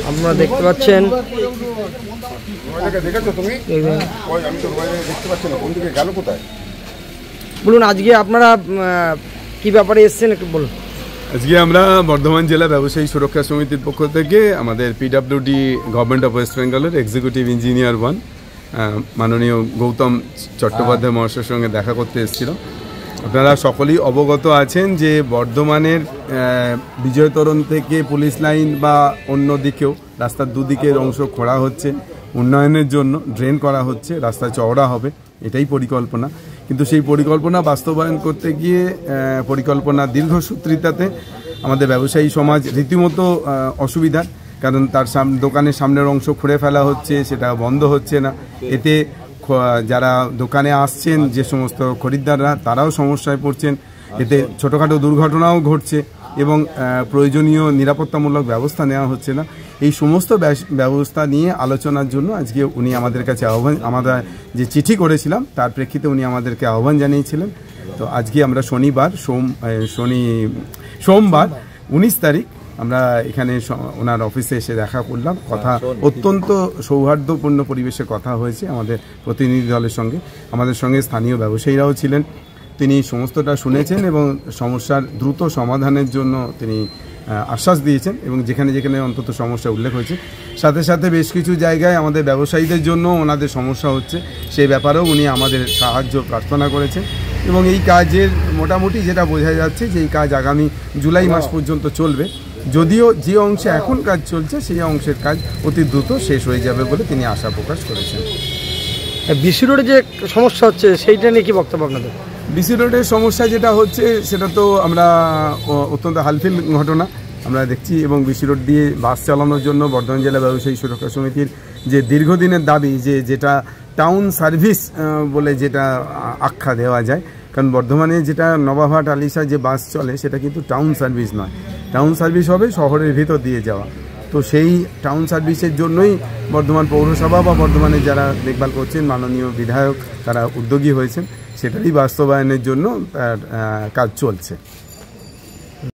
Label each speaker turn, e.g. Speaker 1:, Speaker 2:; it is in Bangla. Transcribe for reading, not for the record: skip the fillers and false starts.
Speaker 1: আপনারা দেখতে পাচ্ছেন বলুন আজকে আপনারা কি ব্যাপারে এসেছেন একটু বলুন।
Speaker 2: আজকে আমরা বর্ধমান জেলা ব্যবসায়ী সুরক্ষা সমিতির পক্ষ থেকে আমাদের পিডব্লিউডি গভর্নমেন্ট অফ ওয়েস্ট বেঙ্গলের এক্সিকিউটিভ ইঞ্জিনিয়ার 1 মাননীয় গৌতম চট্টোপাধ্যায় মহাশয়ের সঙ্গে দেখা করতে এসেছিলাম। আপনারা সকলেই অবগত আছেন যে বর্ধমানের বিজয়তরণ থেকে পুলিশ লাইন বা অন্য দিকেও রাস্তার দুদিকের অংশ খোঁড়া হচ্ছে, উন্নয়নের জন্য ড্রেন করা হচ্ছে, রাস্তা চওড়া হবে, এটাই পরিকল্পনা। কিন্তু সেই পরিকল্পনা বাস্তবায়ন করতে গিয়ে পরিকল্পনা দীর্ঘসূত্রিতাতে আমাদের ব্যবসায়ী সমাজ রীতিমতো অসুবিধা, কারণ তার দোকানের সামনের অংশ খুঁড়ে ফেলা হচ্ছে, সেটা বন্ধ হচ্ছে না। এতে যারা দোকানে আসছেন যে সমস্ত খরিদ্দাররা তারাও সমস্যায় পড়ছেন, এতে ছোটোখাটো দুর্ঘটনাও ঘটছে এবং প্রয়োজনীয় নিরাপত্তামূলক ব্যবস্থা নেওয়া হচ্ছে না। এই সমস্ত ব্যবস্থা নিয়ে আলোচনার জন্য আজকে উনি আমাদের কাছে আমরা যে চিঠি করেছিলাম তার প্রেক্ষিতে উনি আমাদেরকে আহ্বান জানিয়েছিলেন। তো আজকে আমরা সোমবার 19 তারিখ আমরা এখানে ওনার অফিসে এসে দেখা করলাম। কথা অত্যন্ত সৌহার্দ্যপূর্ণ পরিবেশে কথা হয়েছে আমাদের প্রতিনিধি দলের সঙ্গে। আমাদের সঙ্গে স্থানীয় ব্যবসায়ীরাও ছিলেন, তিনি সমস্তটা শুনেছেন এবং সমস্যার দ্রুত সমাধানের জন্য তিনি আশ্বাস দিয়েছেন এবং যেখানে যেখানে অন্তত সমস্যা উল্লেখ হয়েছে, সাথে সাথে বেশ কিছু জায়গায় আমাদের ব্যবসায়ীদের জন্য ওনাদের সমস্যা হচ্ছে সেই ব্যাপারেও উনি আমাদের সাহায্য প্রার্থনা করেছেন। এবং এই কাজের মোটামুটি যেটা বোঝা যাচ্ছে যে এই কাজ আগামী জুলাই মাস পর্যন্ত চলবে, যদিও যে অংশে এখন কাজ চলছে সেই অংশের কাজ অতি দ্রুত শেষ হয়ে যাবে বলে তিনি আশা প্রকাশ করেছেন।
Speaker 1: বিসি রোডে যে সমস্যা হচ্ছে সেইটা নিয়ে কি বক্তব্য আপনাদের?
Speaker 2: বিসি রোডের সমস্যা যেটা হচ্ছে সেটা তো আমরা অত্যন্ত হালফিল ঘটনা আমরা দেখছি এবং বিসি রোড দিয়ে বাস চালানোর জন্য বর্ধমান জেলা ব্যবসায়ী সুরক্ষা সমিতির যে দীর্ঘদিনের দাবি যেটা টাউন সার্ভিস বলে যেটা আখ্যা দেওয়া যায়, কারণ বর্ধমানে যেটা নবাবহাট আলিশা যে বাস চলে সেটা কিন্তু টাউন সার্ভিস নয়, টাউন সার্ভিস হবে শহরের ভিতর দিয়ে যাওয়া। তো সেই টাউন সার্ভিসের জন্যই বর্ধমান পৌরসভা বা বর্ধমানে যারা দেখভাল করছেন মাননীয় বিধায়ক তারা উদ্যোগী হয়েছেন, সেটারই বাস্তবায়নের জন্য কাজ চলছে।